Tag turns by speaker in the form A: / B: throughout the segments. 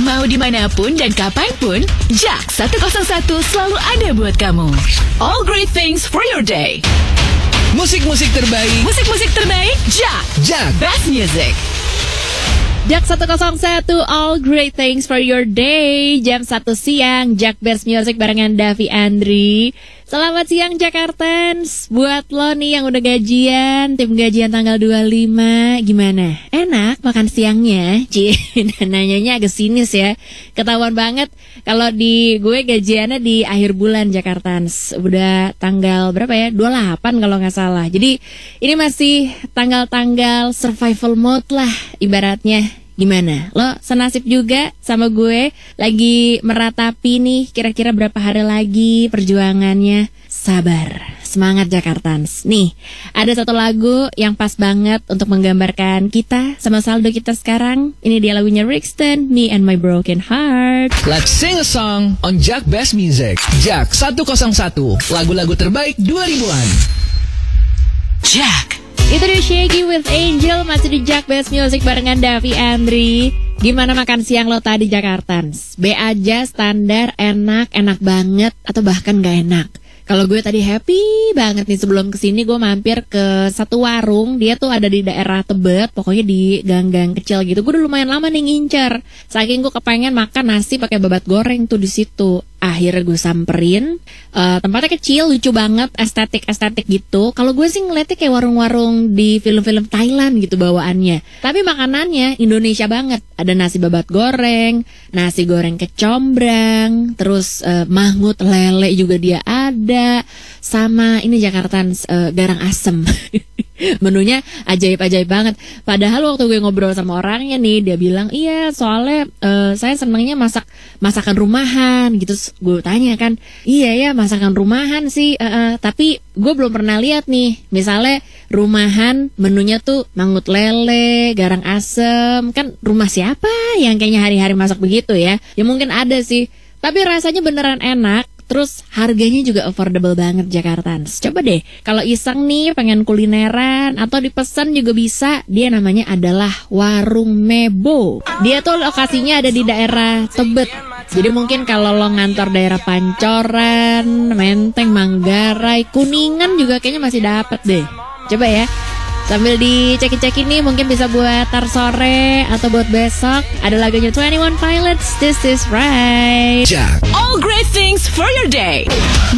A: Mau dimanapun dan kapanpun, Jak 101 selalu ada buat kamu. All great things for your day.
B: Musik-musik terbaik.
A: Musik-musik terbaik, Jak Best Music.
C: Jak 101, all great things for your day. Jam 1 siang, Jak Best Music barengan Davi Andri. Selamat siang Jakartans. Buat lo nih yang udah gajian, tim gajian tanggal 25, gimana? Enak makan siangnya? Nanyanya agak sinis ya. Ketahuan banget kalau di gue gajiannya di akhir bulan Jakartans. Udah tanggal berapa ya? 28 kalau nggak salah. Jadi ini masih tanggal-tanggal survival mode lah ibaratnya. Gimana? Lo senasib juga sama gue? Lagi meratapi nih kira-kira berapa hari lagi perjuangannya? Sabar, semangat Jakartans. Nih, ada satu lagu yang pas banget untuk menggambarkan kita sama saldo kita sekarang. Ini dia lagunya Rixton, Me and My Broken Heart.
B: Let's sing a song on Jak Best Music. Jak 101, lagu-lagu terbaik 2000-an.
A: Jak.
C: Itu dia Shaggy with Angel, masih di Jak Best Music barengan Davi Andri. Gimana makan siang lo tadi Jakartans? B aja, standar, enak banget, atau bahkan gak enak? Kalau gue tadi happy banget nih, sebelum kesini gue mampir ke satu warung. Dia tuh ada di daerah Tebet, pokoknya di gang-gang kecil gitu. Gue udah lumayan lama nih ngincer, saking gue kepengen makan nasi pakai babat goreng tuh di situ. Akhirnya gue samperin, tempatnya kecil, lucu banget, estetik gitu. Kalau gue sih ngeliatnya kayak warung-warung di film-film Thailand gitu bawaannya. Tapi makanannya Indonesia banget. Ada nasi babat goreng, nasi goreng kecombrang, terus mangut lele juga dia ada, sama ini Jakartan garang asem. Menunya ajaib-ajaib banget. Padahal waktu gue ngobrol sama orangnya nih, dia bilang iya soalnya saya senangnya masakan rumahan gitu. Gue tanya kan, iya ya masakan rumahan sih, tapi gue belum pernah lihat nih misalnya rumahan menunya tuh mangut lele, garang asem. Kan rumah siapa yang kayaknya hari-hari masak begitu ya? Ya mungkin ada sih, tapi rasanya beneran enak. Terus harganya juga affordable banget Jakartans. Coba deh, kalau iseng nih pengen kulineran atau dipesan juga bisa. Dia namanya adalah Warung Mebo. Dia tuh lokasinya ada di daerah Tebet. Jadi mungkin kalau lo ngantor daerah Pancoran, Menteng, Manggarai, Kuningan juga kayaknya masih dapet deh. Coba ya, sambil dicek-cek ini mungkin bisa buat tar sore atau buat besok. Ada lagunya 21 Pilots, This Is Right.
B: Jak.
A: All great things for your day.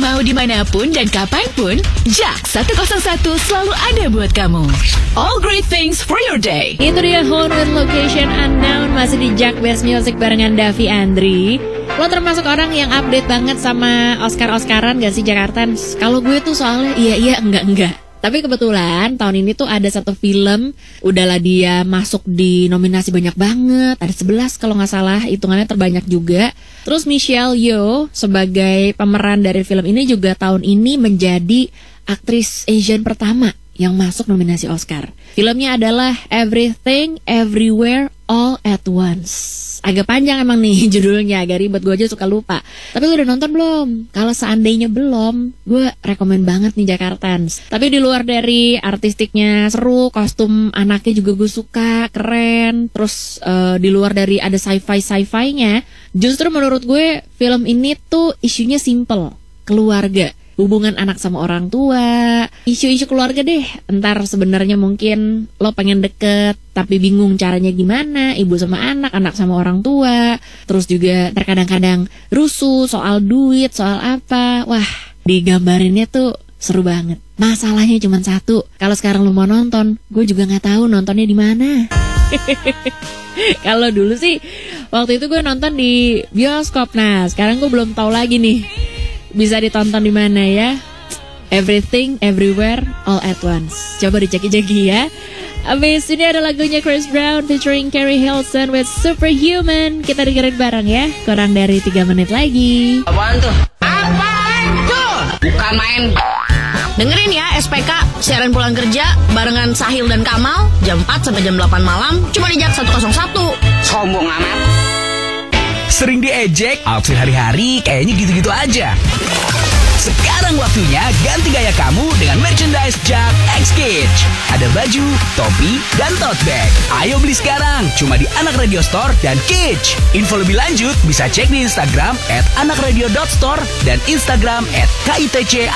A: Mau dimanapun dan kapanpun, Jak 101 selalu ada buat kamu. All great things for your day.
C: Itu dia Hone with Location Unknown, masih di Jak Best Music barengan Davi Andri. Lo termasuk orang yang update banget sama Oscar-Oscaran gak sih Jakartans? Kalau gue tuh soalnya iya enggak. Tapi kebetulan tahun ini tuh ada satu film, udahlah dia masuk di nominasi banyak banget, ada 11 kalau nggak salah, hitungannya terbanyak juga. Terus Michelle Yeoh sebagai pemeran dari film ini juga tahun ini menjadi aktris Asian pertama yang masuk nominasi Oscar. Filmnya adalah Everything, Everywhere, All at Once. Agak panjang emang nih judulnya, agak ribet, gue aja suka lupa. Tapi lu udah nonton belum? Kalau seandainya belum, gue rekomen banget nih Jakartans. Tapi di luar dari artistiknya seru, kostum anaknya juga gue suka, keren. Terus di luar dari ada sci-fi-nya, justru menurut gue film ini tuh isunya simple, keluarga. Hubungan anak sama orang tua, isu-isu keluarga deh. Entar sebenarnya mungkin lo pengen deket tapi bingung caranya gimana, ibu sama anak sama orang tua. Terus juga terkadang-kadang rusuh soal duit, soal apa. Wah, digambarinnya tuh seru banget. Masalahnya cuma satu, kalau sekarang lo mau nonton, gue juga nggak tahu nontonnya di mana. Kalau dulu sih waktu itu gue nonton di bioskop. Nah, sekarang gue belum tahu lagi nih bisa ditonton di mana ya. Everything, Everywhere, All at Once. Coba diceki-ceki ya. Abis ini ada lagunya Chris Brown featuring Carrie Hilson with Superhuman. Kita dengerin bareng ya. Kurang dari 3 menit lagi.
D: Apaan tuh? Bukan main. Dengerin ya SPK, siaran pulang kerja barengan Sahil dan Kamal jam 4 sampai jam 8 malam cuma di Jak 101. Sombong amat.
B: Sering diejek, outfit hari-hari kayaknya gitu-gitu aja.
E: Sekarang waktunya ganti gaya kamu dengan merchandise Jak X Kids. Ada baju, topi, dan tote bag. Ayo beli sekarang, cuma di Anak Radio Store dan Kids. Info lebih lanjut bisa cek di Instagram @anakradio.store dan Instagram @kitc_.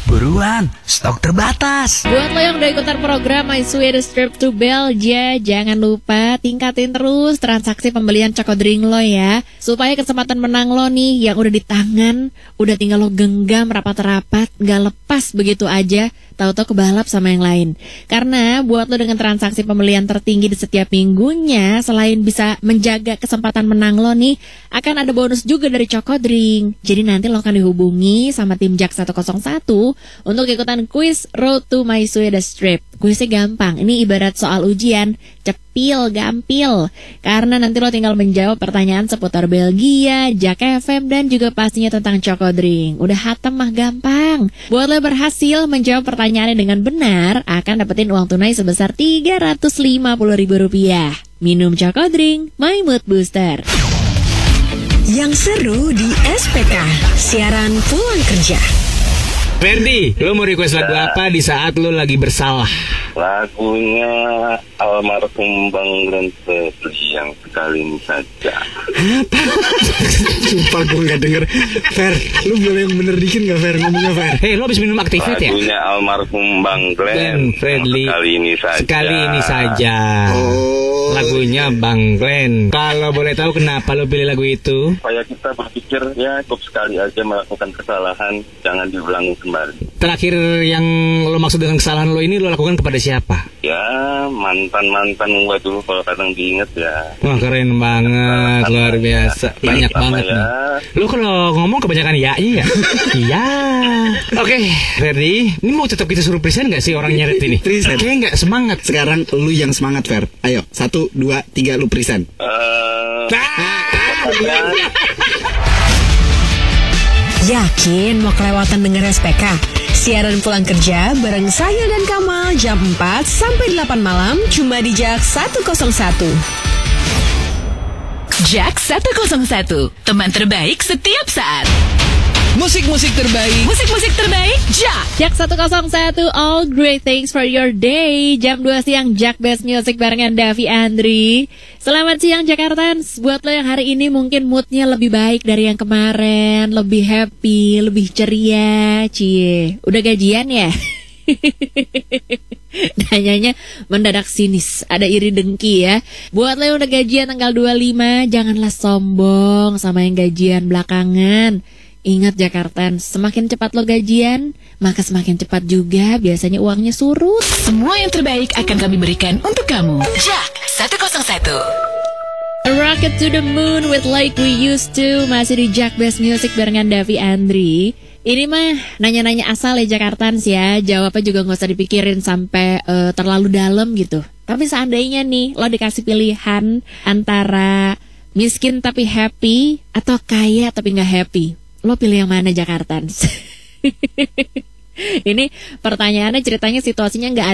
E: Buruan, stok terbatas.
C: Buat lo yang udah ikutan program My Sweetest Trip to Belgia, jangan lupa tingkatin terus transaksi pembelian Chokodrink lo ya, supaya kesempatan menang lo nih yang udah di tangan, udah tinggal lo genggam rapat-rapat, gak lepas begitu aja, tahu-tahu kebalap sama yang lain. Karena buat lo dengan transaksi pembelian tertinggi di setiap minggunya, selain bisa menjaga kesempatan menang lo nih, akan ada bonus juga dari Chokodrink. Jadi nanti lo akan dihubungi sama tim Jak 101 untuk ikutan kuis Road to My Sweetest Trip. Kuisnya gampang, ini ibarat soal ujian, cepil, gampil. Karena nanti lo tinggal menjawab pertanyaan seputar Belgia, Jak FM, dan juga pastinya tentang Chokodrink. Udah hatam mah gampang. Buat lo berhasil menjawab pertanyaannya dengan benar, akan dapetin uang tunai sebesar Rp350.000. Minum Chokodrink, My Mood Booster.
F: Yang seru di SPK, siaran pulang kerja.
G: Ferdi, lo mau request lagu apa di saat lo lagi bersalah?
H: Lagunya almarhum Bang Glenn Fredly yang sekali ini saja.
G: Apa? Sumpah gue gak denger. Fer, lo boleh yang bener dikit gak Fer ngomongnya Fer? Hei, lo habis minum Activate ya?
H: Lagunya almarhum Bang Glenn
G: Fredly
H: sekali ini saja.
G: Sekali ini saja. Lagunya Bang Glenn. Kalau boleh tahu kenapa lo pilih lagu itu?
H: Supaya kita berpikir ya cukup sekali aja melakukan kesalahan, jangan diulangi kembali.
G: Terakhir yang lo maksud dengan kesalahan lo ini lo lakukan kepada siapa?
H: Ya mantan-mantan gue dulu kalau kadang diinget ya.
G: Wah keren banget, luar biasa. Banyak banget
H: ya.
G: Nih. Lo kalau ngomong kebanyakan ya iya. Iya. Oke, Ferdi, ini mau tetap kita suruh present gak sih orang nyeret ini?
I: Present.
G: Kayaknya gak semangat.
I: Sekarang lu yang semangat, Fer. Ayo, 1, 2, 3 lu present.
F: Yakin mau kelewatan denger SPK? Siaran pulang kerja bareng saya dan Kamal jam 4 sampai 8 malam cuma di Jak 101.
A: Jak 101, teman terbaik setiap saat.
B: Musik-musik terbaik.
A: Musik-musik terbaik, Jak.
C: Jak 101, all great things for your day. Jam 2 siang, Jak Best Music barengan Davi Andri. Selamat siang Jakartans. Buat lo yang hari ini mungkin moodnya lebih baik dari yang kemarin, lebih happy, lebih ceria. Cie, udah gajian ya? Nanyanya mendadak sinis, ada iri dengki ya. Buat lo yang udah gajian tanggal 25, janganlah sombong sama yang gajian belakangan. Ingat Jakartan, semakin cepat lo gajian, maka semakin cepat juga biasanya uangnya surut.
A: Semua yang terbaik akan kami berikan untuk kamu. Jak 101.
C: A Rocket to the Moon with Like We Used To. Masih di Jak Best Music barengan Davi Andri. Ini mah nanya-nanya asal ya Jakartans ya. Jawabnya juga gak usah dipikirin sampai terlalu dalam gitu. Tapi seandainya nih lo dikasih pilihan antara miskin tapi happy atau kaya tapi gak happy, lo pilih yang mana Jakartans? Ini pertanyaannya, ceritanya situasinya nggak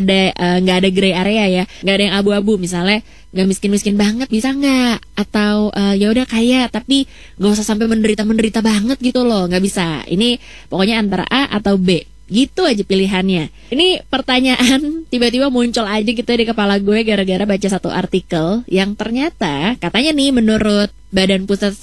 C: ada gray area ya, nggak ada yang abu-abu. Misalnya nggak miskin banget bisa nggak, atau ya udah kaya tapi nggak usah sampai menderita banget gitu loh, nggak bisa. Ini pokoknya antara A atau B. Gitu aja pilihannya. Ini pertanyaan tiba-tiba muncul aja gitu di kepala gue gara-gara baca satu artikel yang ternyata katanya nih menurut Badan Pusat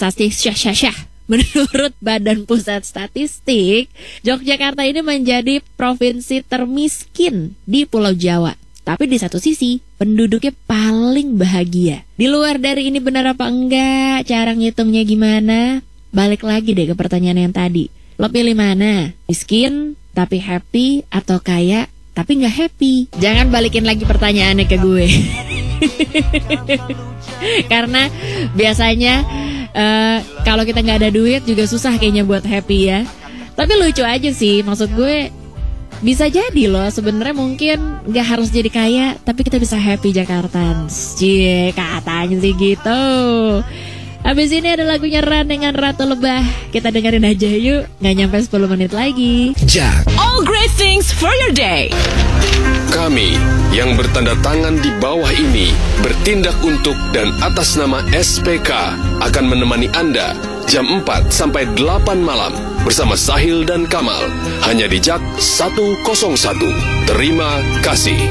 C: Statistik, Yogyakarta ini menjadi provinsi termiskin di Pulau Jawa. Tapi di satu sisi, penduduknya paling bahagia. Di luar dari ini benar apa enggak, cara ngitungnya gimana? Balik lagi deh ke pertanyaan yang tadi. Lo pilih mana? Miskin tapi happy atau kaya tapi nggak happy? Jangan balikin lagi pertanyaannya ke gue. Karena biasanya kalau kita nggak ada duit juga susah kayaknya buat happy ya. Tapi lucu aja sih, maksud gue bisa jadi loh sebenarnya mungkin nggak harus jadi kaya tapi kita bisa happy Jakartans. Cie, katanya sih gitu. Habis ini ada lagunya Ran dengan Ratu Lebah. Kita dengerin aja yuk. Nggak nyampe 10 menit lagi.
B: Jack.
A: All great things for your day.
J: Kami yang bertanda tangan di bawah ini bertindak untuk dan atas nama SPK akan menemani Anda jam 4 sampai 8 malam bersama Sahil dan Kamal hanya di Jak 101. Terima kasih.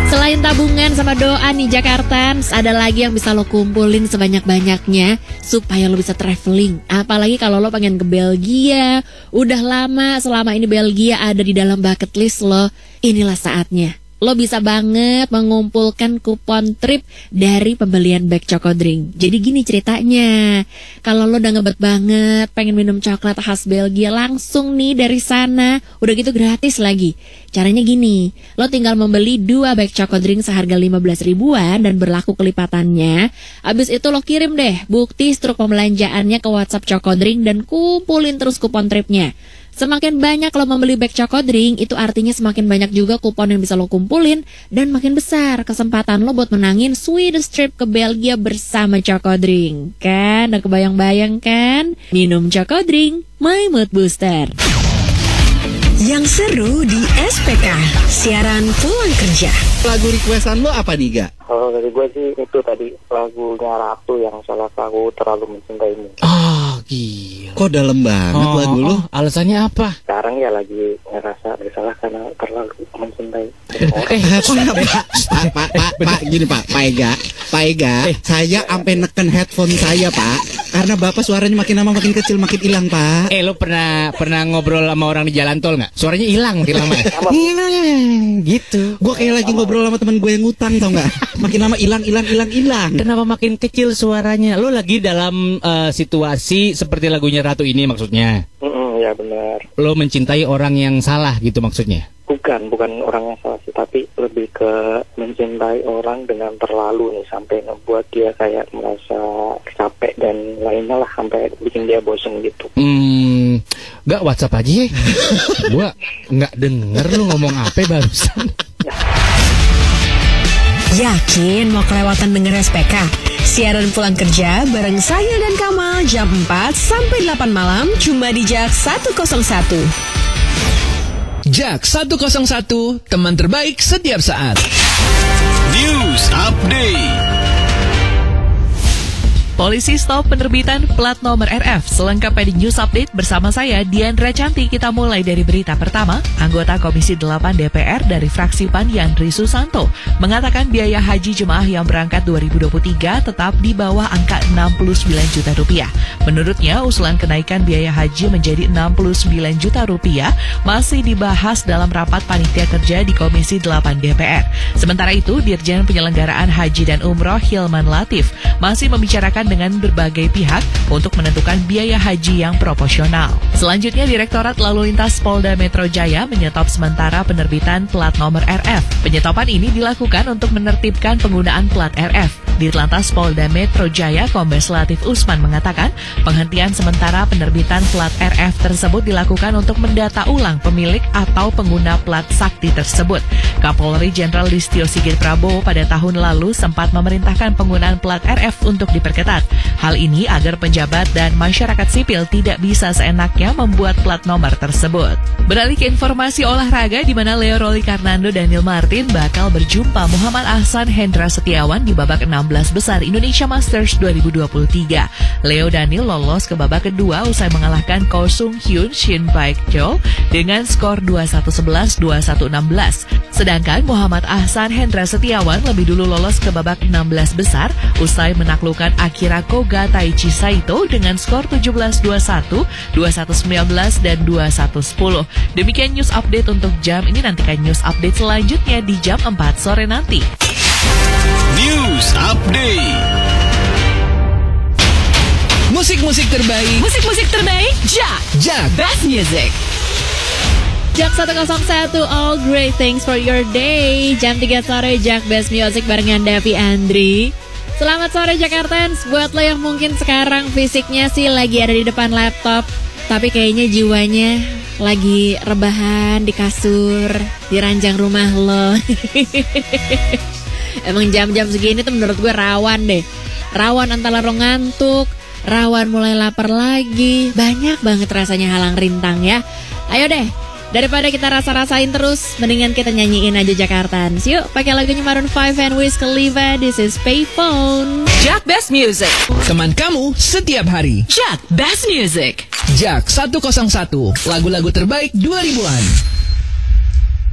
C: Selain tabungan sama doa nih Jakartans, ada lagi yang bisa lo kumpulin sebanyak-banyaknya supaya lo bisa traveling. Apalagi kalau lo pengen ke Belgia, udah lama selama ini Belgia ada di dalam bucket list lo, inilah saatnya. Lo bisa banget mengumpulkan kupon trip dari pembelian bag Cocodrink. Jadi gini ceritanya, kalau lo udah ngebet banget pengen minum coklat khas Belgia langsung nih dari sana, udah gitu gratis lagi. Caranya gini, lo tinggal membeli 2 bag Cocodrink seharga 15 ribuan dan berlaku kelipatannya. Abis itu lo kirim deh bukti struk pembelanjaannya ke WhatsApp Cocodrink dan kumpulin terus kupon tripnya. Semakin banyak lo membeli bag Cocodrink, itu artinya semakin banyak juga kupon yang bisa lo kumpulin dan makin besar kesempatan lo buat menangin Swedish trip ke Belgia bersama Cocodrink. Kan, udah kebayang-bayang kan? Minum Cocodrink, my mood booster.
F: Yang seru di SPK, siaran pulang kerja.
I: Lagu requestan lo apa nih, Ga?
K: Kalau dari gue sih itu tadi lagunya Ratu yang salah lagu Terlalu Mencintaimu.
G: Oh, gila.
I: Kok dalam banget lagu lo?
G: Alasannya apa?
K: Sekarang ya lagi ngerasa bersalah karena terlalu mencintai.
I: Pak, gini Pak Ega, saya sampai neken headphone saya Pak, karena Bapak suaranya makin lama makin kecil, makin hilang Pak.
G: Lo pernah ngobrol sama orang di jalan tol nggak? Suaranya hilang makin lama. Gitu.
I: Gue kayak lagi ngobrol sama teman gue yang ngutang, tau nggak? Makin lama hilang.
G: Kenapa makin kecil suaranya? Lo lagi dalam situasi seperti lagunya Ratu ini maksudnya?
K: Ya benar.
G: Lo mencintai orang yang salah gitu maksudnya?
K: Bukan orang yang salah sih, tapi lebih ke mencintai orang dengan terlalu nih, sampai ngebuat dia kayak merasa capek dan lainnya lah, sampai bikin dia bosen gitu.
G: Gak WhatsApp aja ya. Gua nggak denger lu ngomong apa barusan.
F: Yakin mau kelewatan denger SPK? Siaran pulang kerja bareng saya dan Kamal jam 4 sampai 8 malam cuma di Jak 101.
B: Jak 101, teman terbaik setiap saat.
J: News Update.
A: Polisi stop penerbitan plat nomor RF. Selengkapnya di News Update bersama saya, Diandra Canti. Kita mulai dari berita pertama. Anggota Komisi 8 DPR dari fraksi PAN Yandri Susanto mengatakan biaya haji jemaah yang berangkat 2023 tetap di bawah angka 69 juta rupiah. Menurutnya, usulan kenaikan biaya haji menjadi 69 juta rupiah masih dibahas dalam rapat panitia kerja di Komisi 8 DPR. Sementara itu, Dirjen Penyelenggaraan Haji dan Umroh Hilman Latif masih membicarakan dengan berbagai pihak untuk menentukan biaya haji yang proporsional. Selanjutnya, Direktorat Lalu Lintas Polda Metro Jaya menyetop sementara penerbitan plat nomor RF. Penyetopan ini dilakukan untuk menertibkan penggunaan plat RF. Dirlantas Polda Metro Jaya Kombes Latif Usman mengatakan penghentian sementara penerbitan plat RF tersebut dilakukan untuk mendata ulang pemilik atau pengguna plat sakti tersebut. Kapolri Jenderal Listio Sigit Prabowo pada tahun lalu sempat memerintahkan penggunaan plat RF untuk diperketat. Hal ini agar penjabat dan masyarakat sipil tidak bisa seenaknya membuat plat nomor tersebut. Beralih ke informasi olahraga di mana Leo Rolly Karnando Daniel Martin bakal berjumpa Muhammad Ahsan Hendra Setiawan di babak 16 besar Indonesia Masters 2023. Leo Daniel lolos ke babak kedua usai mengalahkan Ko Sung Hyun Shin Baek Jo dengan skor 2-1-11, 2-1-16. Sedangkan Muhammad Ahsan Hendra Setiawan lebih dulu lolos ke babak 16 besar usai menaklukkan Akira Koga Taichi Saito dengan skor 17-21, 21-19, dan 21-10. Demikian news update untuk jam ini. Nantikan news update selanjutnya di jam 4 sore nanti.
J: News Update.
B: Musik-musik terbaik.
A: Musik-musik terbaik, Jak Best Music.
C: Jak 101, all great things for your day. Jam 3 sore, Jak Best Music barengan Davi Andri. Selamat sore Jakartans. Buat lo yang mungkin sekarang fisiknya sih lagi ada di depan laptop, tapi kayaknya jiwanya lagi rebahan di kasur, di ranjang rumah lo. Emang jam-jam segini tuh menurut gue rawan deh. rawan antara lo ngantuk, rawan mulai lapar lagi. Banyak banget rasanya halang rintang ya. Ayo deh, daripada kita rasa-rasain terus, mendingan kita nyanyiin aja Jakartans. Yuk, pakai lagunya Maroon 5 and Wiz Khalifa. This is Payphone.
E: Jack Best Music.
B: Teman kamu setiap hari.
E: Jack Best Music.
B: Jack 101. Lagu-lagu terbaik 2000-an.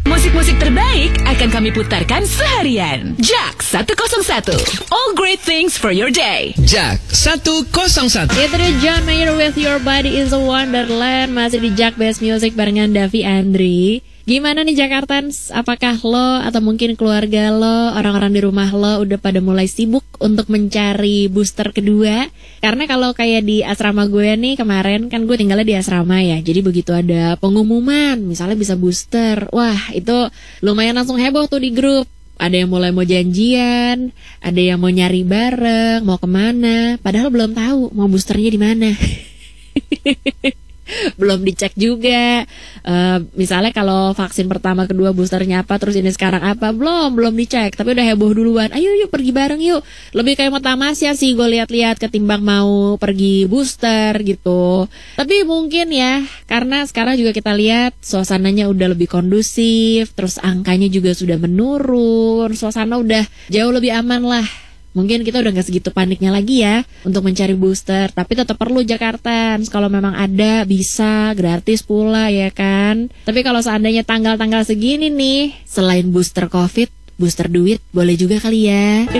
E: Musik-musik terbaik akan kami putarkan seharian. Jack 101. All great things for your day.
B: Jack 101.
C: Itu dia John Mayer with Your Body is a Wonderland. Masih di Jack Best Music barengan Davi Andri. Gimana nih Jakartans? Apakah lo atau mungkin keluarga lo, orang-orang di rumah lo udah pada mulai sibuk untuk mencari booster kedua? Karena kalau kayak di asrama gue nih kemarin, kan gue tinggalnya di asrama ya. Jadi begitu ada pengumuman, misalnya bisa booster, wah itu lumayan langsung heboh tuh di grup. Ada yang mulai mau janjian, ada yang mau nyari bareng, mau kemana. Padahal belum tahu mau boosternya di mana. Belum dicek juga. Misalnya kalau vaksin pertama, kedua, boosternya apa, terus ini sekarang apa, belum dicek, tapi udah heboh duluan. Ayo yuk pergi bareng yuk. Lebih kayak mau tamasya sih gue lihat-lihat ketimbang mau pergi booster gitu. Tapi mungkin ya, karena sekarang juga kita lihat suasananya udah lebih kondusif, terus angkanya juga sudah menurun, suasana udah jauh lebih aman lah. Mungkin kita udah gak segitu paniknya lagi ya untuk mencari booster. Tapi tetap perlu Jakartans. Kalau memang ada, bisa, gratis pula ya kan. Tapi kalau seandainya tanggal-tanggal segini nih, selain booster COVID, booster duit boleh juga kali ya.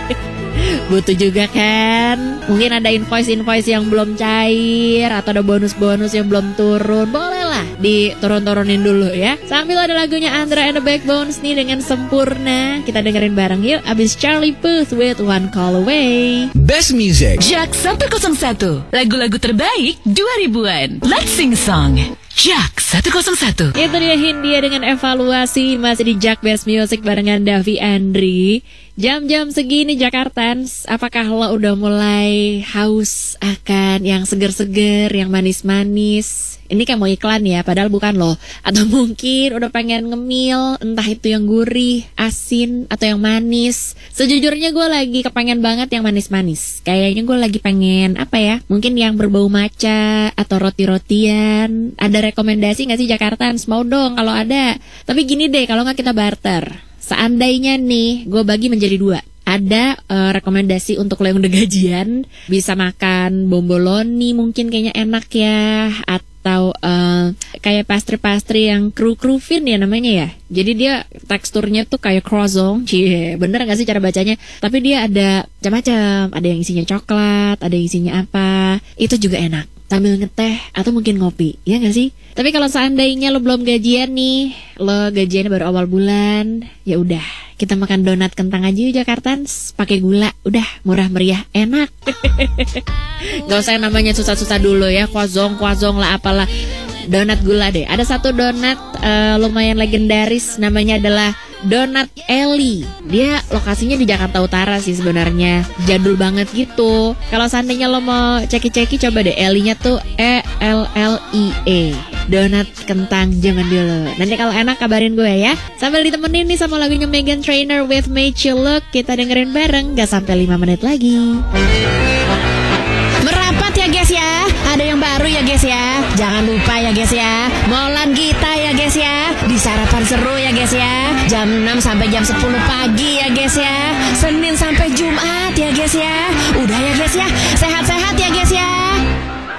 C: Butuh juga kan. Mungkin ada invoice-invoice yang belum cair, atau ada bonus-bonus yang belum turun, boleh lah diturun-turunin dulu ya. Sambil ada lagunya Andra and the Backbones nih dengan Sempurna. Kita dengerin bareng yuk. Abis Charlie Puth with One Call Away.
B: Best Music.
E: Jack 101. Lagu-lagu terbaik 2000-an. Let's sing song. Jack 101.
C: Itu dia Hindia dengan Evaluasi. Masih di Jack Best Music barengan Davi Andri. Jam-jam segini Jakartans, apakah lo udah mulai haus akan yang seger-seger, yang manis-manis? Ini kayak mau iklan ya, padahal bukan loh. Atau mungkin udah pengen ngemil, entah itu yang gurih, asin, atau yang manis. Sejujurnya gue lagi kepengen banget yang manis-manis. Kayaknya gue lagi pengen, apa ya, mungkin yang berbau matcha, atau roti-rotian. Ada rekomendasi gak sih Jakartans? Mau dong kalau ada. Tapi gini deh, kalau gak kita barter. Seandainya nih, gue bagi menjadi dua. Ada rekomendasi untuk lo yang udah gajian, bisa makan bomboloni mungkin kayaknya enak ya. Atau kayak pastry-pastry yang kru-krufin ya namanya ya. Jadi dia teksturnya tuh kayak croissant. Bener gak sih cara bacanya? Tapi dia ada macam-macam. Ada yang isinya coklat, ada yang isinya apa. Itu juga enak. Sambil ngeteh atau mungkin ngopi, ya gak sih? Tapi kalau seandainya lo belum gajian nih, lo gajiannya baru awal bulan, ya udah kita makan donat kentang aja yuk Jakartans, pakai gula, udah murah meriah, enak. Gak usah yang namanya susah-susah dulu ya, kuazong lah apalah. Donat gula deh. Ada satu donat lumayan legendaris, namanya adalah Donat Eli. Dia lokasinya di Jakarta Utara sih sebenarnya. Jadul banget gitu. Kalau seandainya lo mau ceki-ceki, coba deh Elinya tuh ELLIE. Donat kentang zaman dulu. Nanti kalau enak kabarin gue ya. Sambil ditemenin nih sama lagunya Meghan Trainor with Made You Look. Kita dengerin bareng, gak sampai 5 menit lagi.
D: Merapat ya guys ya. Ada yang baru ya guys ya. Jangan lupa ya guys ya. Molan kita ya guys ya. Di sarapan seru ya guys ya. Jam 6 sampai jam 10 pagi ya guys ya. Senin sampai Jumat ya guys ya. Udah ya guys ya. Sehat-sehat ya guys ya.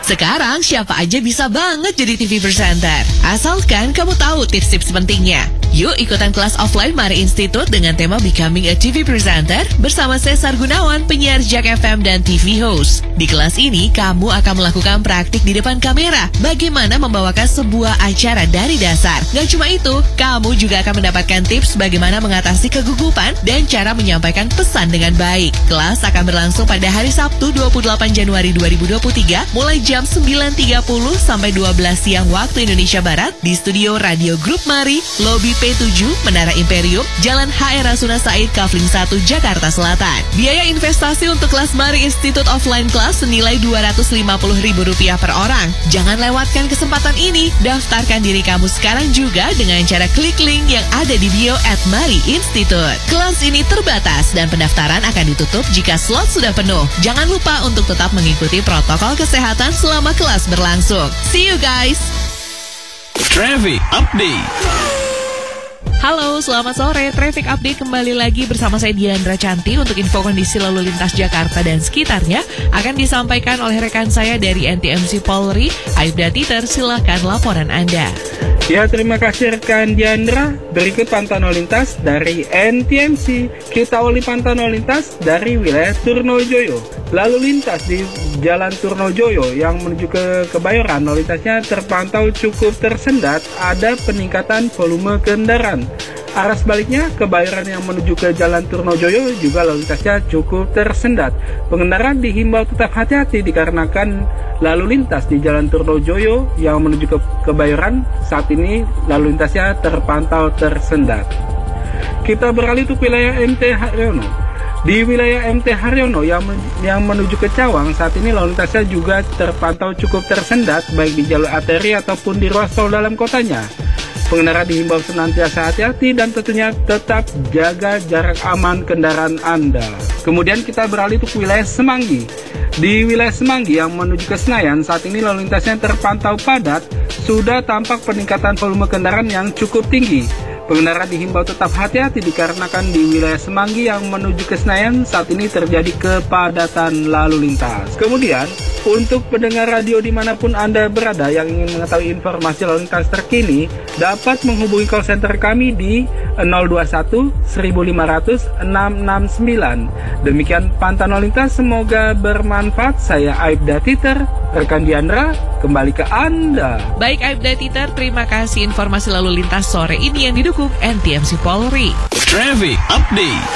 A: Sekarang siapa aja bisa banget jadi TV presenter. Asalkan kamu tahu tips-tips pentingnya. Yuk ikutan kelas offline Mari Institute dengan tema Becoming a TV Presenter bersama Cesar Gunawan, penyiar Jack FM dan TV host. Di kelas ini, kamu akan melakukan praktik di depan kamera. Bagaimana membawakan sebuah acara dari dasar. Gak cuma itu, kamu juga akan mendapatkan tips bagaimana mengatasi kegugupan dan cara menyampaikan pesan dengan baik. Kelas akan berlangsung pada hari Sabtu 28 Januari 2023 mulai jam 9.30 sampai 12 siang waktu Indonesia Barat di studio Radio Grup Mari, Lobby P7, Menara Imperium, Jalan HR Rasuna Said, Kafling 1, Jakarta Selatan. Biaya investasi untuk kelas Mari Institute Offline Class senilai Rp250.000 per orang. Jangan lewatkan kesempatan ini. Daftarkan diri kamu sekarang juga dengan cara klik link yang ada di bio @Mari Institute. Kelas ini terbatas dan pendaftaran akan ditutup jika slot sudah penuh. Jangan lupa untuk tetap mengikuti protokol kesehatan selama kelas berlangsung. See you guys!
B: Traffic Update.
A: Halo, selamat sore. Traffic Update kembali lagi bersama saya Diandra Canti untuk info kondisi lalu lintas Jakarta dan sekitarnya akan disampaikan oleh rekan saya dari NTMC Polri, Aibda Titer. Silahkan laporan Anda.
L: Ya, terima kasih rekan Diandra. Berikut pantauan lalu lintas dari NTMC. Kita awali pantauan lalu lintas dari wilayah Turnojoyo. Lalu lintas di Jalan Turnojoyo yang menuju ke Kebayoran, lalu lintasnya terpantau cukup tersendat, ada peningkatan volume kendaraan. Arah sebaliknya, Kebayoran yang menuju ke Jalan Turnojoyo juga lalu lintasnya cukup tersendat. Pengendara dihimbau tetap hati-hati dikarenakan lalu lintas di Jalan Turnojoyo yang menuju ke Kebayoran saat ini lalu lintasnya terpantau tersendat. Kita beralih untuk wilayah MT Haryono. Di wilayah MT Haryono yang menuju ke Cawang saat ini lalu lintasnya juga terpantau cukup tersendat baik di jalur arteri ataupun di ruas tol dalam kotanya. Pengendara dihimbau senantiasa hati-hati dan tentunya tetap jaga jarak aman kendaraan Anda. Kemudian kita beralih untuk wilayah Semanggi. Di wilayah Semanggi yang menuju ke Senayan saat ini lalu lintasnya terpantau padat, sudah tampak peningkatan volume kendaraan yang cukup tinggi. Pengendara dihimbau tetap hati-hati dikarenakan di wilayah Semanggi yang menuju ke Senayan saat ini terjadi kepadatan lalu lintas. Kemudian, untuk pendengar radio dimanapun Anda berada yang ingin mengetahui informasi lalu lintas terkini, dapat menghubungi call center kami di 021 1500 669. Demikian pantauan lalu lintas, semoga bermanfaat. Saya Aibda Titer, rekan Diandra, kembali ke Anda.
A: Baik Aibda Titer, terima kasih informasi lalu lintas sore ini yang didukung NTMC Polri.
B: Traffic Update.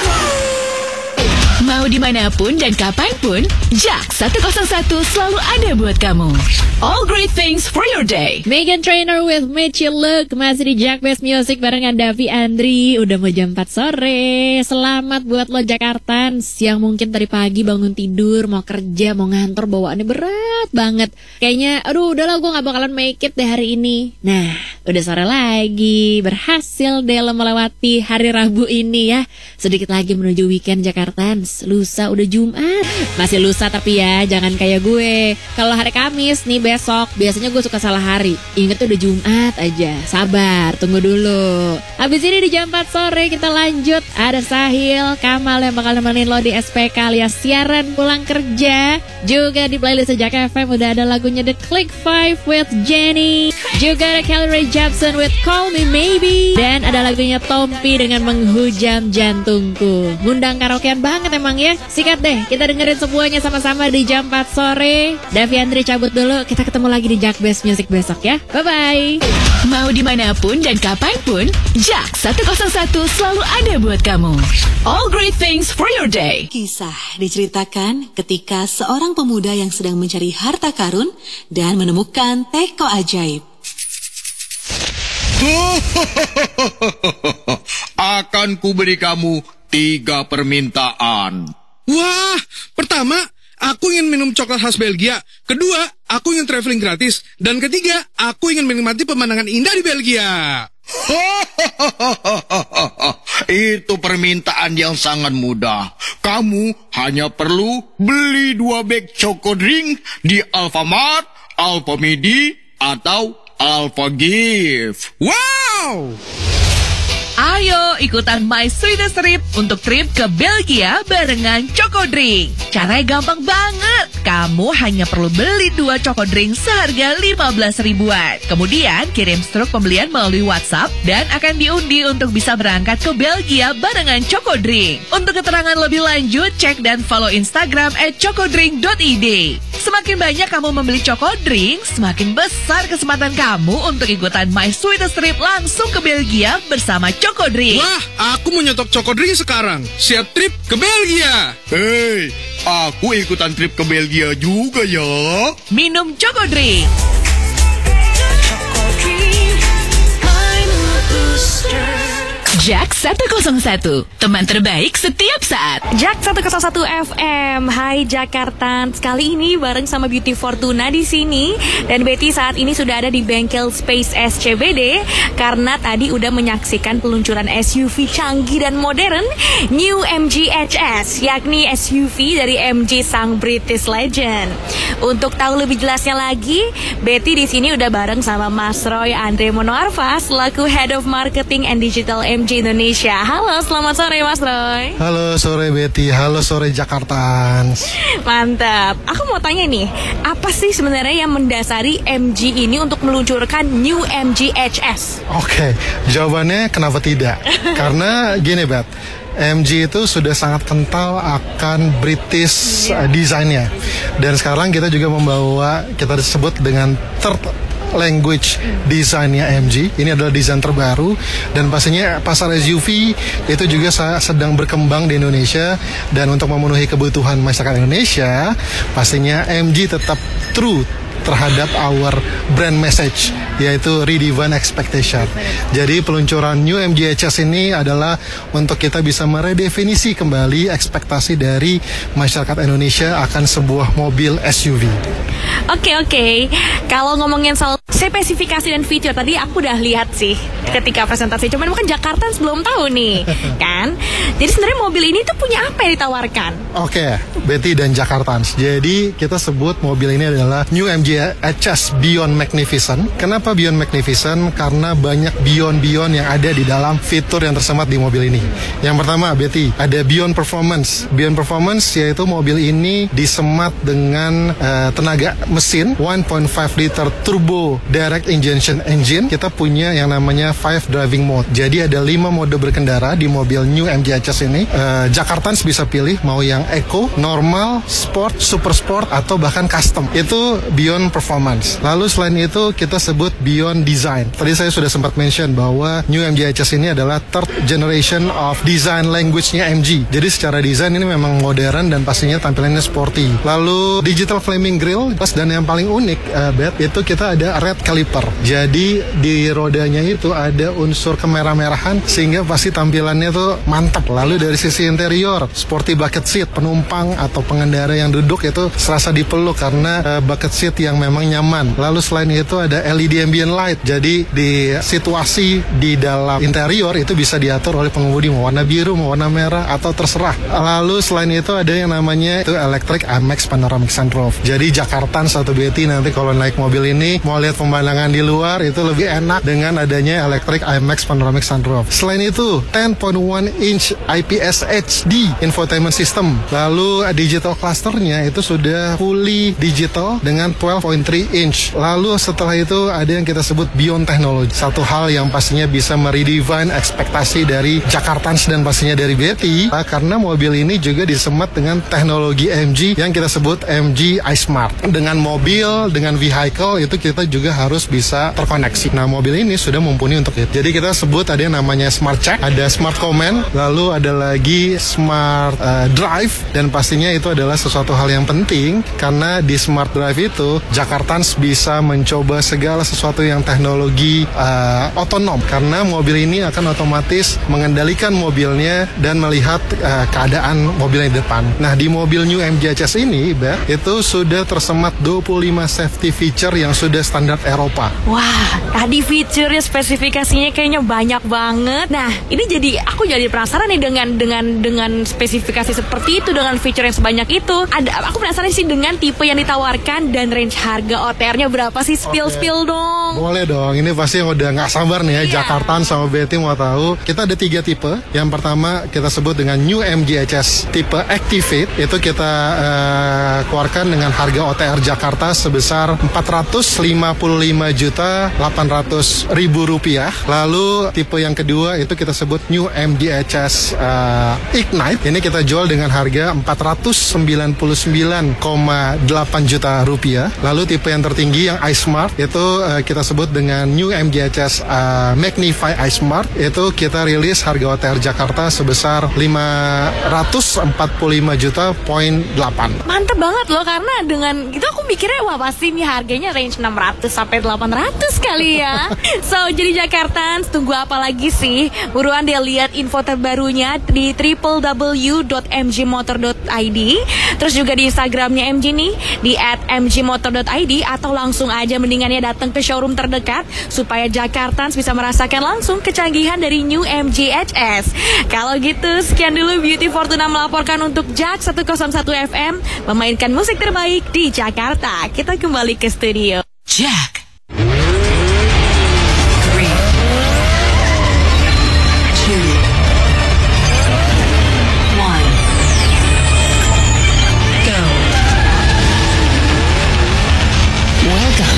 M: Mau dimanapun dan kapanpun, Jak 101 selalu ada buat kamu. All great things for your day.
C: Meghan Trainor with Mitchie Look masih di Jak Best Music barengan Davi Andri. Udah mau jam 4 sore. Selamat buat lo Jakartans yang mungkin tadi pagi bangun tidur, mau kerja, mau ngantor, bawaannya berat banget. Kayaknya, aduh udahlah gue gak bakalan make it deh hari ini. Nah, udah sore lagi. Berhasil deh lo melewati hari Rabu ini ya. Sedikit lagi menuju weekend Jakartans. Lusa udah Jumat. Masih lusa tapi ya, jangan kayak gue. Kalau hari Kamis nih besok, biasanya gue suka salah hari. Ingat tuh udah Jumat aja. Sabar, tunggu dulu. Habis ini di jam 4 sore kita lanjut. Ada Sahil, Kamal yang bakal nemenin lo di SPK alias siaran pulang kerja. Juga di playlist Jak FM udah ada lagunya The Click 5 with Jenny. Juga ada Kelly Rae Jepsen with Call Me Maybe. Dan ada lagunya Tompi dengan Menghujam Jantungku. Ngundang karaokean banget emang ya. Sikat deh, kita dengerin semuanya sama-sama di jam 4 sore. Davi Andri cabut dulu, kita ketemu lagi di Jak Best Music besok ya. Bye-bye.
M: Mau dimanapun dan kapanpun, Jak 101 selalu ada buat kamu. All great things for your day.
N: Kisah diceritakan ketika seorang pemuda yang sedang mencari harta karun dan menemukan teko ajaib.
O: Akan kuberi kamu 3 permintaan.
P: Wah, pertama, aku ingin minum coklat khas Belgia. Kedua, aku ingin traveling gratis. Dan ketiga, aku ingin menikmati pemandangan indah di Belgia.
O: Itu permintaan yang sangat mudah. Kamu hanya perlu beli 2 bag Choco Drink di Alfamart, Alfamidi, atau Alfagift.
P: Wow!
A: Ayo ikutan My Sweetest Trip untuk trip ke Belgia barengan Choco Drink. Caranya gampang banget. Kamu hanya perlu beli 2 Choco Drink seharga 15 ribuan. Kemudian kirim struk pembelian melalui WhatsApp dan akan diundi untuk bisa berangkat ke Belgia barengan Choco Drink. Untuk keterangan lebih lanjut, cek dan follow Instagram @chocodrink.id. Semakin banyak kamu membeli Choco Drink, semakin besar kesempatan kamu untuk ikutan My Sweetest Trip langsung ke Belgia bersama Choco Drink.
P: Wah, aku mau nyetok Choco Drink sekarang. Siap trip ke Belgia.
O: Hei, aku ikutan trip ke Belgia juga ya.
A: Minum Choco Drink.
N: Choco Drink, my mood
M: Jak 101, teman terbaik setiap saat.
Q: Jak 101 FM. Hai Jakarta. Kali ini bareng sama Beauty Fortuna di sini, dan Betty saat ini sudah ada di bengkel Space SCBD karena tadi udah menyaksikan peluncuran SUV canggih dan modern New MG HS, yakni SUV dari MG sang British legend. Untuk tahu lebih jelasnya lagi, Betty di sini udah bareng sama Mas Roy Andre Monoarfa selaku Head of Marketing and Digital MG Indonesia. Halo, selamat sore Mas Roy.
R: Halo sore Betty, halo sore Jakartans.
Q: Mantap. Aku mau tanya nih, apa sih sebenarnya yang mendasari MG ini untuk meluncurkan New MG HS?
R: Oke, jawabannya kenapa tidak? Karena gini Bet, MG itu sudah sangat kental akan British desainnya. Dan sekarang kita juga membawa, kita disebut dengan third language desainnya MG. Ini adalah desain terbaru, dan pastinya pasar SUV itu juga sedang berkembang di Indonesia, dan untuk memenuhi kebutuhan masyarakat Indonesia pastinya MG tetap true terhadap our brand message, yaitu redefine expectation. Jadi peluncuran New MG HS ini adalah untuk kita bisa meredefinisi kembali ekspektasi dari masyarakat Indonesia akan sebuah mobil SUV.
Q: Oke. Kalau ngomongin soal spesifikasi dan fitur, tadi aku udah lihat sih ketika presentasi. Cuman bukan Jakarta belum tahu nih, kan? Jadi sebenarnya mobil ini tuh punya apa yang ditawarkan?
R: Oke, Betty dan Jakartans. Jadi kita sebut mobil ini adalah New MG HS Beyond Magnificent. Kenapa Beyond Magnificent? Karena banyak beyond yang ada di dalam fitur yang tersemat di mobil ini. Yang pertama, Betty, ada Beyond Performance. Beyond Performance yaitu mobil ini disemat dengan tenaga mesin 1.5 liter turbo direct injection engine. Kita punya yang namanya 5 driving mode. Jadi ada 5 mode berkendara di mobil New MG HS ini. Jakartans bisa pilih mau yang eco, normal, sport, super sport, atau bahkan custom. Itu Beyond Performance. Lalu selain itu kita sebut Beyond Design. Tadi saya sudah sempat mention bahwa New MG HS ini adalah third generation of design language-nya MG. Jadi secara desain ini memang modern dan pastinya tampilannya sporty. Lalu digital flaming grille, dan yang paling unik, Bet, itu kita ada red caliper. Jadi di rodanya itu ada unsur kemerah-merahan sehingga pasti tampilannya tuh mantap. Lalu dari sisi interior, sporty bucket seat, penumpang atau pengendara yang duduk itu serasa dipeluk karena bucket seat yang memang nyaman. Lalu selain itu ada LED ambient light. Jadi di situasi di dalam interior itu bisa diatur oleh pengemudi mau warna biru, mau warna merah, atau terserah. Lalu selain itu ada yang namanya itu electric IMAX panoramic sunroof. Jadi Jakartans atau Betty nanti kalau naik mobil ini mau lihat pemandangan di luar itu lebih enak dengan adanya electric IMAX panoramic sunroof. Selain itu 10.1 inch IPS HD infotainment system. Lalu digital clusternya itu sudah fully digital dengan 12.3 inch. Lalu setelah itu ada yang kita sebut Beyond Technology. Satu hal yang pastinya bisa meredefine ekspektasi dari Jakartans dan pastinya dari Betty, karena mobil ini juga disemat dengan teknologi MG yang kita sebut MG iSmart. Dengan mobil, dengan vehicle itu kita juga harus bisa terkoneksi. Nah, mobil ini sudah mumpuni untuk itu. Jadi kita sebut ada yang namanya Smart Check, ada Smart Command, lalu ada lagi Smart Drive, dan pastinya itu adalah sesuatu hal yang penting karena di Smart Drive itu Jakartans bisa mencoba segala sesuatu yang teknologi otonom, karena mobil ini akan otomatis mengendalikan mobilnya dan melihat keadaan mobilnya di depan. Nah, di mobil New MG HS ini, itu sudah tersemat 25 safety feature yang sudah standar Eropa.
Q: Wah, tadi feature-nya, spesifikasinya kayaknya banyak banget. Nah, ini aku jadi penasaran nih dengan spesifikasi seperti itu, dengan feature yang sebanyak itu. Aku penasaran sih dengan tipe yang ditawarkan dan range harga OTR-nya berapa sih? Spill dong.
R: Boleh dong, ini pasti yang udah nggak sabar nih ya. Jakartan sama Betty mau tahu. Kita ada 3 tipe. Yang pertama kita sebut dengan New MG HS tipe Activate. Itu kita keluarkan dengan harga OTR Jakarta sebesar 455.800.000 rupiah. Lalu tipe yang kedua itu kita sebut New MG HS Ignite. Ini kita jual dengan harga 499,8 juta rupiah. Lalu tipe yang tertinggi yang iSmart itu kita sebut dengan New MG HS Magnify iSmart. Itu kita rilis harga OTR Jakarta sebesar 545,8 juta.
Q: Mantep banget banget loh, karena dengan itu aku mikirnya wah pasti nih harganya range 600 sampai 800 kali ya. So, jadi Jakartans, tunggu apa lagi sih? Buruan deh lihat info terbarunya di www.mgmotor.id. Terus juga di Instagramnya MG nih, di @mgmotor.id, atau langsung aja mendingannya datang ke showroom terdekat supaya Jakartans bisa merasakan langsung kecanggihan dari New MG HS. Kalau gitu, sekian dulu Beauty Fortuna melaporkan untuk Jak 101 FM, memainkan musik terbaik di Jakarta. Kita kembali ke studio.
M: Jak.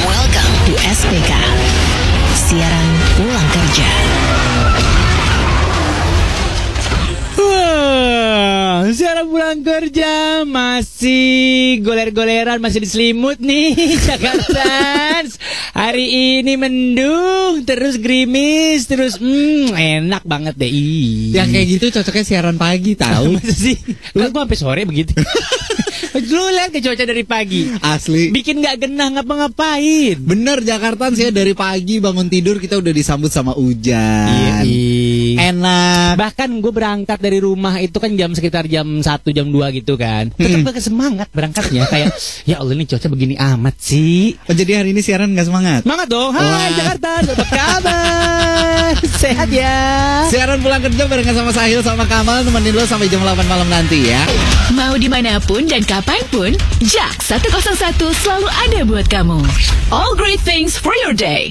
F: Welcome to SPK. Siaran pulang kerja.
S: Siaran pulang kerja masih goler-goleran, masih diselimut nih Jakarta. Hari ini mendung, terus gerimis, terus enak banget deh.
I: Yang kayak gitu cocoknya siaran pagi tahu.
S: Masa sih? Lu sampai sore begitu. Lu lihat ke cuaca dari pagi.
I: Asli.
S: Bikin nggak genah ngapa-ngapain.
I: Bener Jakarta sih, dari pagi bangun tidur kita udah disambut sama hujan.
S: Iya.
I: Enak.
S: Bahkan gue berangkat dari rumah itu kan sekitar jam 1, jam 2 gitu kan. Tetap gak semangat berangkatnya. Kayak ya Allah ini cuaca begini amat sih.
I: Oh, jadi hari ini siaran gak semangat?
S: Semangat dong. Hai Jakarta, apa kabar? Sehat ya.
I: Siaran pulang kerja barengan sama Sahil sama Kamal, nemenin lo sampai jam 8 malam nanti ya.
M: Mau dimanapun dan kapanpun, Jak 101 selalu ada buat kamu. All great things for your day.